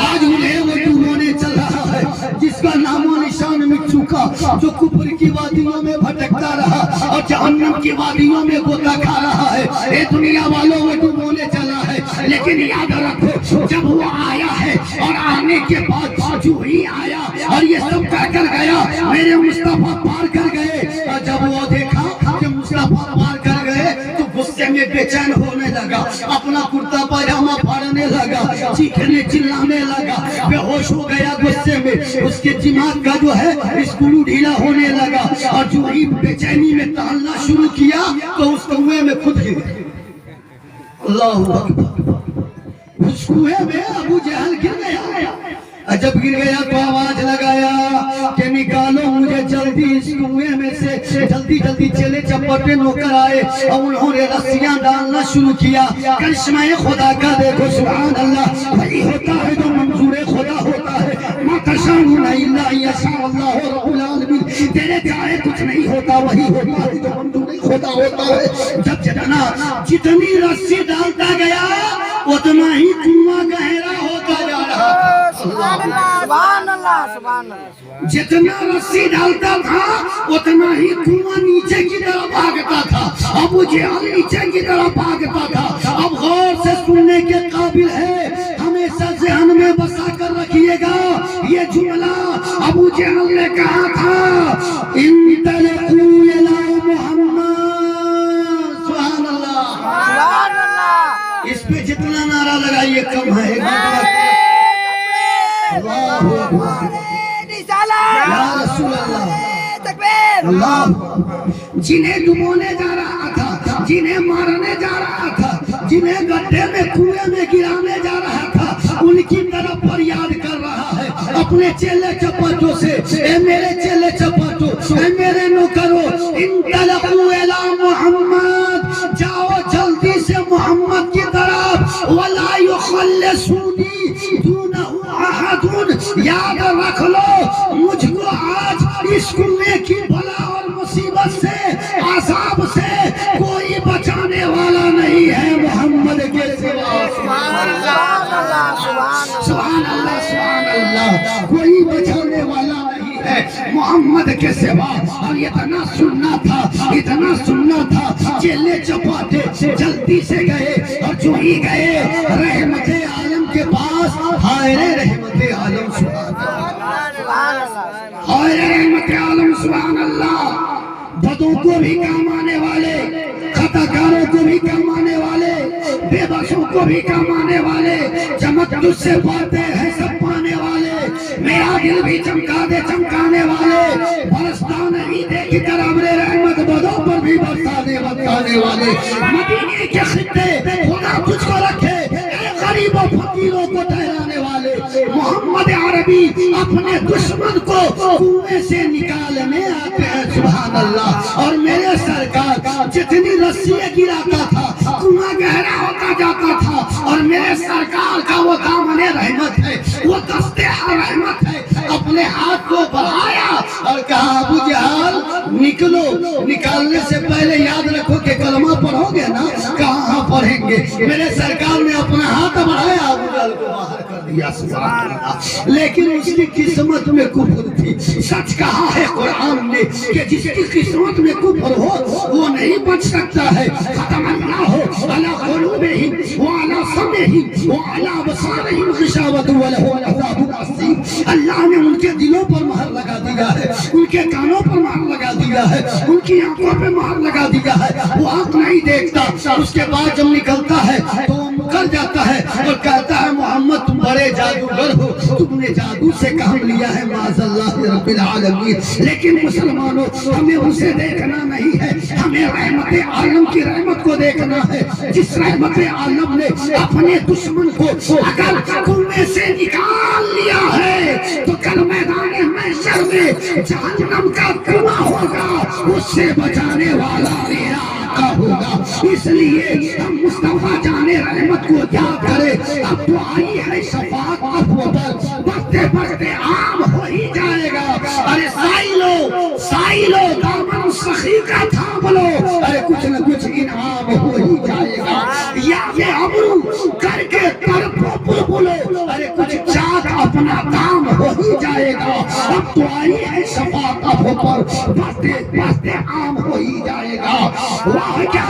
آج انہیں وہ ڈوبونے چل رہا ہے جس کا نام و نشان مٹ چکا جو کفر کی وادیوں میں بھٹکتا رہا اور جہنم کی وادیوں میں غوطہ کھا رہا ہے اے دنیا والوں وہ ڈوبونے چلا ہے لیکن یاد رکھو جب وہ آیا ہے اور آنے کے بعد جو ہی آیا اور یہ سب کر گیا میرے مصطفیٰ پار کر گئے اور جب وہ دیکھا کہ مصطفیٰ پار کر گئے تو غصے میں بے چین ہونے لگا اپنا کرتا پاجامہ پھاڑنے لگا چیخنے چلانے لگا بے ہوش ہو گیا غصے میں اس کے دماغ کا جو ہے اسکولو ڈھیلا ہونے لگا اور جو ہی بے چینی میں ٹہلنا شروع کیا تو اس کنویں میں خود گر گیا اللہ اکبر اس کنویں میں ابو جہل گر گیا جب گر گیا تو آواز لگایا کہ نکالو مجھے جلدی اس کنویں میں سے جلدی جلدی چیلے چپٹے نوکر آئے اور انہوں نے رسیاں ڈالنا شروع کیا. کرشمہ خدا کا دیکھو سبحان اللہ, وہی ہوتا ہے جو منظور خدا ہوتا ہے. ما تشاءون الا ان یشاء اللہ رب العالمین, تیرے چاہے کچھ نہیں ہوتا, وہی ہوتا ہے جو منظور خدا ہوتا ہے. جب جتنی رسی ڈالتا گیا اتنا ہی کنواں گہرا ہوتا جا رہا تھا. سبحان اللہ سبحان اللہ. جتنا رسی ڈالتا تھا اتنا ہی کنواں نیچے کی طرف بھاگتا تھا. ابو جہل نیچے کی طرف بھاگتا تھا. اب غور سے سننے کے قابل ہے, ہمیشہ ذہن میں بسا کر رکھیے گا یہ جملہ ابو جہل نے کہا تھا, انطلقوا الی محمد. سبحان اللہ سبحان اللہ. اس پہ جتنا نعرہ لگائیے کم ہے. یا رسول اللہ, اللہ جنہیں ڈبونے جا رہا تھا, جنہیں مارنے جا رہا تھا, جنہیں گڈھے میں کنویں میں گرانے جا رہا تھا, ان کی طرف پر یاد کر رہا ہے اپنے چیلے چپاٹوں سے. اے میرے چیلے چپاٹوں, اے میرے نوکروں, انطلقوا الی محمد, جاؤ جلدی سے محمد کی طرف. ولا یخلصونی دونہ احد, یاد رکھ لو مجھ کو آج اس کنویں کی بلا اور مصیبت سے, عذاب سے کوئی بچانے والا نہیں ہے محمد کے سوا. سبحان اللہ سبحان اللہ سبحان اللہ, کوئی بچانے والا نہیں ہے محمد کے سوا. اور اتنا سننا تھا, اتنا سننا تھا, چیلے چپاٹے جلدی سے گئے اور جو ہی گئے رحمت عالم کے پاس. ہائے رحمت عالم سبحان اللہ, ہائے رحمت عالم سبحان اللہ. بدوں کو بھی کام آنے والے, خطا کاروں کو بھی کام آنے والے, بے بسوں کو بھی کام آنے والے, چمک تجھ سے باتیں ہیں سب پانے والے, میرا دل بھی چمکا دے چمکانے والے, برستا نہیں دیکھ کر ابر رحمت بدوں پر بھی برسا دے برسانے والے. مدینے کے خطے خدا تجھ کو رکھے, غریب و فقیروں کو ٹھہرانے والے. محمد عربی اپنے دشمن کو کنویں سے نکالنے آتے ہیں سبحان اللہ. اور میرے سرکار جتنی رسیاں گراتا تھا کنواں گہرا ہوتا جاتا تھا, اور میرے سرکار کا وہ دامن رحمت ہے, وہ دستے رحمت ہے. اپنے ہاتھ کو بڑھایا اور کہا ابو جہل نکلو. نکالنے سے پہلے یاد رکھو کہ کلمہ پڑھو گے نا, کہاں پڑھیں گے. میرے سرکار نے اپنا ہاتھ بڑھایا, ابو جہل کو باہر کر دیا سبحان اللہ. لیکن اس کی قسمت میں کفر تھی. سچ کہا ہے قرآن نے کہ جس کی قسمت میں کفر ہو وہ نہیں بچ سکتا ہے. ختم اللہ علی قلوبہم وعلی سمعہم وعلی ابصارہم غشاوۃ ولہم عذاب عظیم. اللہ نے ان کے دلوں پر مہر لگا دیا ہے, ان کے کانوں پر مہر لگا دیا ہے, ان کی آنکھوں پہ مہر لگا دیا ہے. وہ آنکھ نہیں دیکھتا, اس کے بعد جب نکلتا ہے تو وہ مکر جاتا ہے اور کہتا ہے محمد تم بڑے جادوگر ہو, تم نے جادو سے کام لیا ہے معاذ اللہ رب العالمین. لیکن مسلمانوں ہمیں اسے دیکھنا نہیں ہے, ہمیں رحمت عالم کی رحمت کو دیکھنا ہے. جس رحمت عالم نے اپنے دشمن کو اگر کنویں سے نکال لیا ہے تو کل میدان محشر میں جہنم کا کنواں ہوگا, اس سے بچانے والا میرا آقا ہوگا. اس لیے ہم مصطفیٰ جان رحمت کو یاد کریں. اب تو آئی ہے شفاعت افضل, بڑھتے بڑھتے عام ہو ہی جائے گا. ارے سائلو دامن سخی کا تھام لو, ارے کچھ نہ کچھ انعام ہو ہی جائے گا. یا یہ ابرو کر کے طرفوں پر بولو, ارے کچھ چاک اپنا کام ہو ہی جائے گا. اب تو آئی ہے شفاعت افضل, بڑھتے بڑھتے عام ہو ہی جائے گا. واہ کیا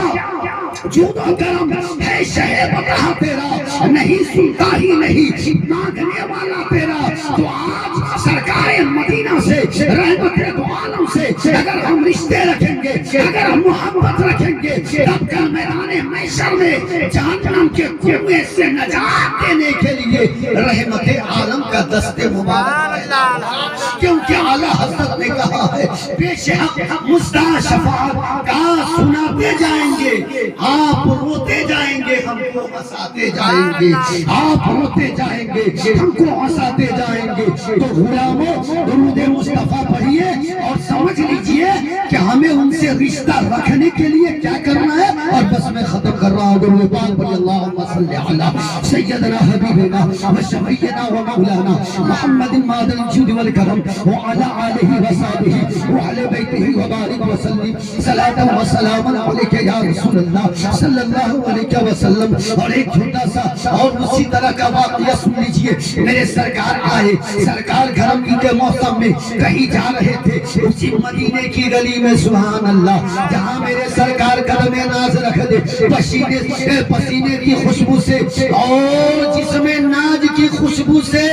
جود و کرم ہے شہ بتا تیرا, نہیں سنتا ہی نہیں مانگنے والا تیرا. تو آج سرکار مدینہ سے رحمت دو عالم سے اگر ہم رشتے رکھیں گے, اگر ہم محبت رکھیں گے, تب کل میدان محشر میں جہنم کے کنویں سے نجات دینے کے لیے رحمت عالم کا دست مبارک. کیونکہ اعلیٰ حضرت نے کہا ہے پیش حق مصطفیٰ شفاعت کا سناتے جائیں گے, آپ روتے جائیں گے, ہم کو ہنساتے جائیں گے. آپ روتے جائیں گے, ہم کو ہنساتے جائیں گے. تو غلاموں درود مصطفیٰ پڑھیے اور سمجھ لیجئے کہ ہمیں یہ رشتہ رکھنے کے لیے کیا کرنا ہے؟ اور بس میں ختم کر رہا ہوں درود پاک پڑھی اللہم صلی علی سیدنا حبیبنا و شفیعنا و مولانا محمد مادن الجود والکرم وعلی آلہ وصحبہ وعلی بیتہ وبارک وسلم صلاۃ و سلام علیک یا رسول اللہ صلی اللہ علیہ وسلم. اور ایک چھوٹا سا اور اسی طرح کا واقعہ سن لیجئے. میرے سرکار آئے، سرکار گرم کے موسم میں کہیں جا رہے تھے، اسی مدینے کی گلی میں سبحان اللہ جہاں میرے سرکار قدم ناز رکھ دے، پسینے کی خوشبو سے اور جسم ناز کی خوشبو سے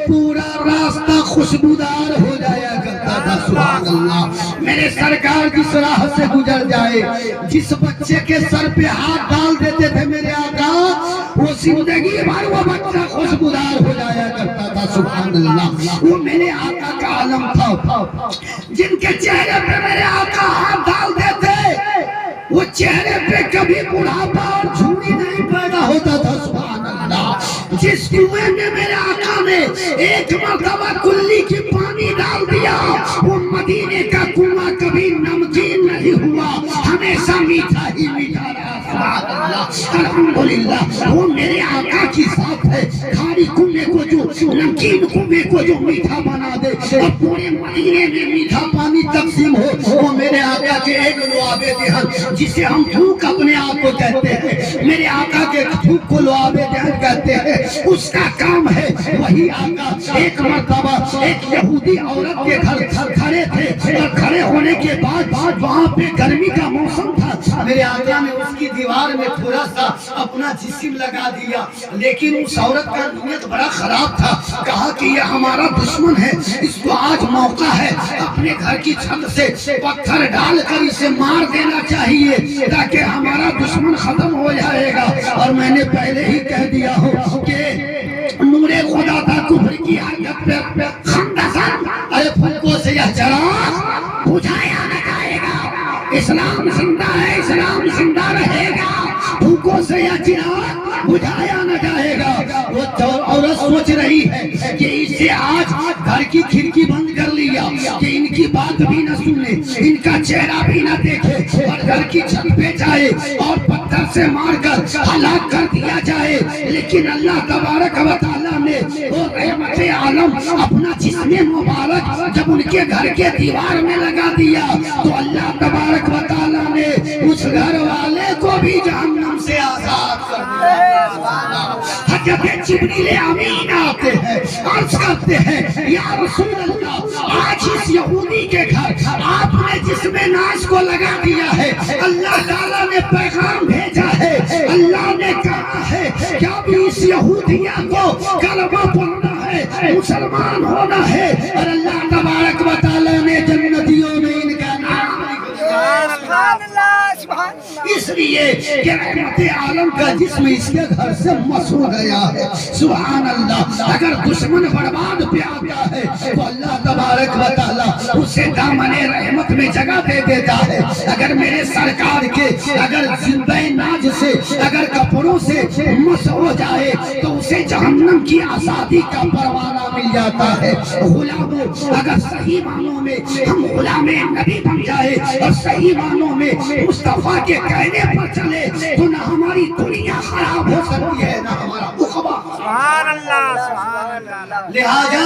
پورا راستہ خوشبودار ہو جایا کرتا تھا. سبحان اللہ میرے سرکار جس راہ سے گزر جائے، جس بچے کے سر پہ ہاتھ ڈال دیتے تھے میرے آقا، وہ زندگی بھر وہ بچہ خوشبودار ہو جایا کرتا تھا. سبحان اللہ وہ میرے آقا کا عالم تھا. جن کے چہرے پہ میرے آقا ہاتھ ڈال دیتے وہ چہرے پہ کبھی بڑھاپا اور جھوری نہیں پیدا ہوتا تھا. سبحان اللہ جس کنویں میں میرے آقا نے ایک مرتبہ کلی کی پانی ڈال دیا، وہ مدینے کا کنواں کبھی نمکین نہیں ہوا، ہمیشہ میٹھا ہی میٹھا رہا. سبحان اللہ الحمدللہ وہ میرے آقا کی ذات ہے. کھاری کنویں کو جو نمکین کنویں کو جو میٹھا بنا دے اور پورے مدینے میں میٹھا پانی تقسیم ہو، وہ میرے آقا کے ایک لعاب دہن جسے ہم تھوک اپنے آپ کو کہتے ہیں، میرے آقا کے تھوک کو لعاب دہن کہتے ہیں، اس کا کام ہے. وہی آقا ایک مرتبہ ایک یہودی عورت کے گھر کھڑے تھے اور کھڑے ہونے کے بعد وہاں پہ گرمی کا موسم تھا. میرے آقا نے اس کی دیوار میں تھوڑا سا اپنا جسم لگا دیا، لیکن اس عورت کا نیت بڑا خراب تھا. کہا کہ یہ ہمارا دشمن ہے، اس کو آج موقع ہے اپنے گھر کی چھت سے پتھر ڈال کر اسے مار دینا چاہیے تاکہ ہمارا دشمن ختم ہو جائے گا. اور میں نے پہلے ہی کہہ دیا ہو کہ نور خدا تھا کفر کی حالت پہ خندسن، ارے پھلکوں سے یہ چراغ بجھایا نہ جائے گا. اسلام زندہ ہے، اسلام زندہ رہے گا، پھلکوں سے یہ چراغ بجھایا نہ جائے گا. وہ عورت سوچ رہی ہے کہ اسے آج گھر کی کھڑکی بند کر لیا کہ ان کی بات بھی نہ سنے، ان کا چہرہ بھی نہ دیکھے، اور گھر کی چھت پہ جائے اور پتھر سے مار کر ہلاک کر دیا جائے. لیکن اللہ تبارک و تعالیٰ نے وہ رحمت عالم اپنا جسم مبارک جب ان کے گھر کے دیوار میں لگا دیا تو اللہ تبارک و تعالیٰ نے اس گھر والے کو بھی جہنم سے آزاد کر دیا. حضرت جبریل امین آتے ہیں، عرض کرتے ہیں یا رسول اللہ آج اس یہودی کے گھر آپ نے جسم ناز کو لگا دیا ہے، اللہ تعالیٰ نے پیغام بھیجا ہے، اللہ نے کہا ہے کہ اب اس یہودیہ کو کلمہ پڑھنا ہے، مسلمان ہونا ہے، اور اللہ تبارک و تعالیٰ نے جنتیوں میں ان کا نام اس لیے کہ رحمت عالم کا جسم اس کے گھر سے مسو گیا ہے. سبحان اللہ اگر دشمن برباد پہ آتا ہے تو اللہ تبارک و تعالیٰ اسے دامن رحمت میں جگہ دے دیتا ہے. اگر میرے سرکار کے اگر زندہ ناز سے اگر کپڑوں سے مس ہو جائے تو اسے جہنم کی آزادی کا پروانہ مل جاتا ہے. غلاموں اگر صحیح معنوں میں ہم غلام نبی بن جائے اور صحیح معنوں میں مصطفیٰ کے کہنے پر چلے تو نہ ہماری دنیا خراب ہو سکتی ہے نہ ہمارا عقبہ. سبحان اللہ سبحان اللہ. لہذا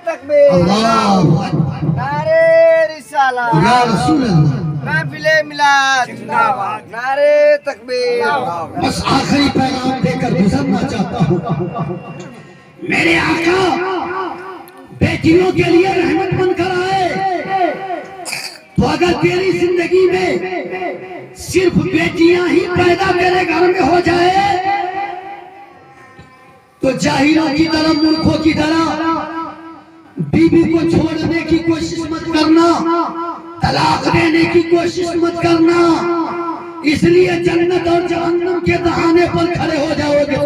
تکبیر، اللہ اکبر، نعرے رسالت، یا رسول اللہ، محفل میلاد زندہ باد، نعرے تکبیر. بس آخری پیغام دے کر گزرنا چاہتا ہوں. میرے آقا بیٹیوں کے لیے رحمت بن کر آئے، تو اگر تیری زندگی میں صرف بیٹیاں ہی پیدا تیرے گھر میں ہو جائے تو جاہلوں کی طرح ملکوں کی طرح بیوی کو چھوڑنے کی کوشش مت کرنا، طلاق دینے کی کوشش مت کرنا، اس لیے جنت اور جہنم کے دہانے پر کھڑے ہو جاؤ گے.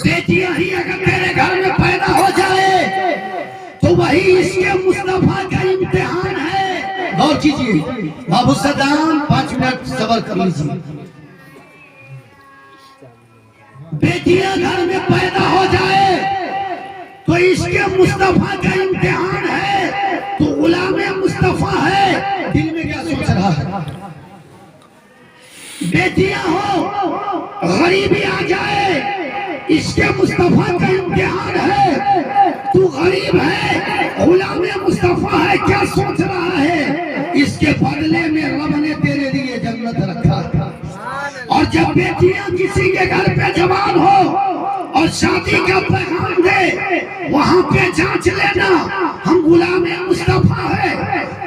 بیٹیاں ہی اگر تیرے گھر میں پیدا ہو جائے تو وہی اس کے مصطفیٰ کا امتحان ہے. غور کیجئے بابو صدام 5 منٹ صبر کر لیجئے. بیٹیاں گھر میں پیدا ہو جائے تو اس کے مصطفیٰ کا امتحان ہے. تو غلام مصطفیٰ بیٹیاں ہو، غریبی آ جائے، اس کے مصطفیٰ کا امتحان ہے، تو غریب ہے، غلام مصطفیٰ ہے، کیا سوچ رہا ہے؟ اس کے بدلے میں رب نے تیرے لیے جنت رکھا تھا۔ اور جب بیٹیاں کسی کے گھر پہ جوان ہو اور شادی کا پیغام دے، وہاں پہ جانچ لینا ہم غلام مصطفیٰ ہے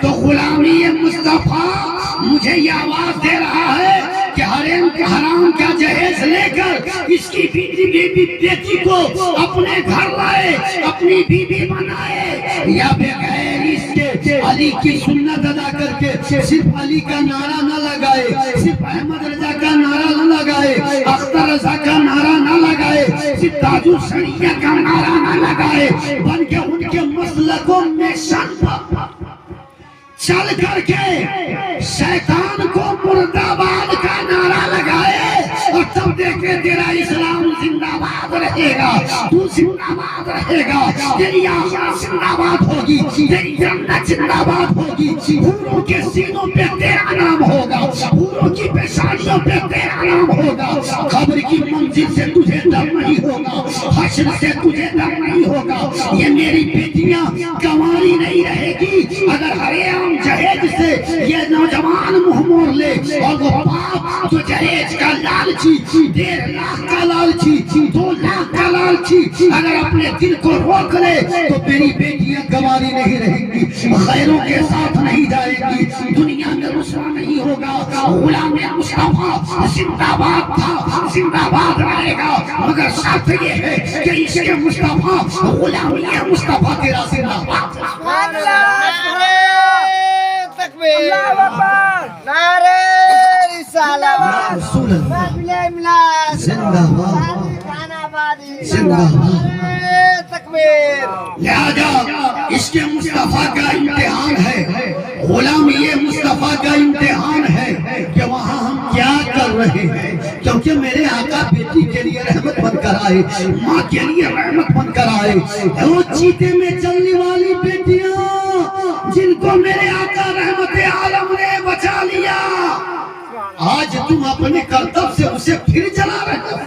تو غلامی مصطفیٰ مجھے یہ آواز دے رہا ہے کہ حرام کا جہیز لے کر اس کی بیٹی کو اپنے گھر لائے، اپنی بیوی بنائے، یا بغیر اس کے علی کی سنت ادا کر کے صرف علی کا نعرہ نہ لگائے، صرف احمد رضا کا نعرہ نہ لگائے، اختر رضا کا نعرہ نہ لگائے، صرف تاج الشریعہ کا نعرہ نہ لگائے، بلکہ ان کے مسلکوں میں شان چل کر کے شیطان کو مردہ آباد کا نعرہ لگائے، اور تب دیکھے تیرا اسلام زندہ باد رہے گا، تو زندہ باد رہے گا، تیری آخرت زندہ باد ہوگی، تیری جنت زندہ باد ہوگی، حوروں کے سینوں پہ تیرا نام ہوگا، حوروں کی پیشانیوں پہ تیرا نام ہوگا، قبر کی منزل سے تجھے ڈر نہیں ہوگا، حشر سے تجھے ڈر نہیں ہوگا۔ یہ میری بیٹیاں گنواری نہیں رہے گی اگر حرام جہیز سے یہ نوجوان منہ موڑ لے، اور وہ باپ جو جہیز کا لالچی، 1.5 لاکھ کا لالچی، 2 لاکھ کا لالچی اگر اپنے دل کو روک لے تو میری بیٹیاں گنواری نہیں رہیں گی، غیروں کے ساتھ نہیں جائے گی، دنیا میں رسوا نہیں ہوگا۔ غلام مصطفیٰ زندہ باد تھا، زندہ باد رہے گا، مگر شرط یہ ہے کہ اس کے مصطفیٰ غلامی مصطفیٰ تیرا زندہ باد اللہ اکبر، نعرہ رسالت، رسول اللہ زندہ باد، زندہ باد۔ لہذا اس کے مصطفیٰ کا امتحان ہے، غلامی مصطفیٰ کا امتحان ہے کہ وہاں ہم کیا کر رہے ہیں، کیونکہ میرے آقا بیٹی کے لیے رحمت بن کر آئے، ماں کے لیے رحمت بن کر آئے۔ وہ چیتے میں چلنے والی بیٹیاں جن کو میرے آقا رحمت عالم نے بچا لیا، آج تم اپنے کرتب سے اسے پھر جلا رہے ہو،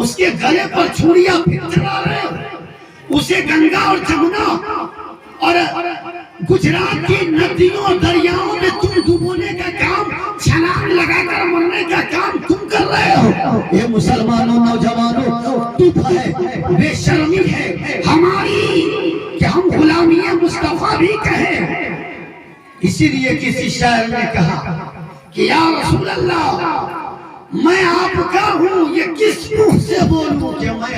اس کے گلے پر چھریاں پھر چلا رہے ہو، اسے گنگا اور جمنا اور گجرات کی ندیوں دریاؤں میں تم ڈبونے کا کام، چھلانگ لگا کر مرنے کا کام تم کر رہے ہو۔ یہ مسلمانوں نوجوانوں تب ہے، بے شرمی ہے ہماری کہ ہم غلامی مصطفیٰ بھی کہیں۔ اسی لیے کسی شاعر نے کہا کہ یا رسول اللہ میں آپ کا ہوں، یہ کس منہ سے بولوں کہ میں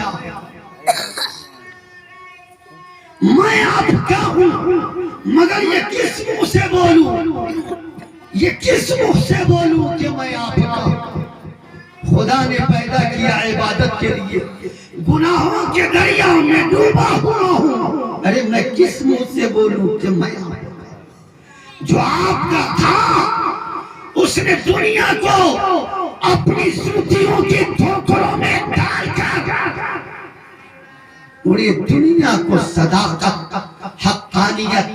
آپ کا ہوں، مگر یہ کس منہ سے بولوں، یہ کس منہ سے بولوں کہ میں آپ کا ہوں۔ خدا نے پیدا کیا عبادت کے لیے، گناہوں کے دریا میں ڈوبا ہوا ہوں، ارے میں کس منہ سے بولوں کہ میں آپ کا ہوں۔ جو آپ کا تھا اس نے دنیا کو اپنی سوتیوں کی ٹھوکروں میں ڈال کر پوری دنیا کو صداقت، حقانیت،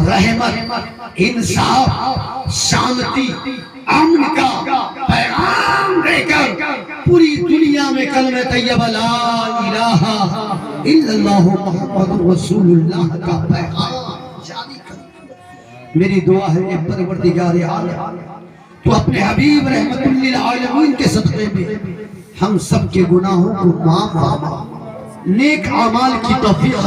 رحمت، انصاف، شانتی، امن کا پیغام دے کر پوری دنیا میں کلمہ طیبہ لا الہ الا اللہ محمد رسول اللہ کا پیغام جاری کر۔ میری دعا ہے اے پروردگار عالم تو اپنے حبیب رحمت للعالمین کے صدقے میں ہم سب کے گناہوں کو معاف فرما، نیک اعمال کی توفیق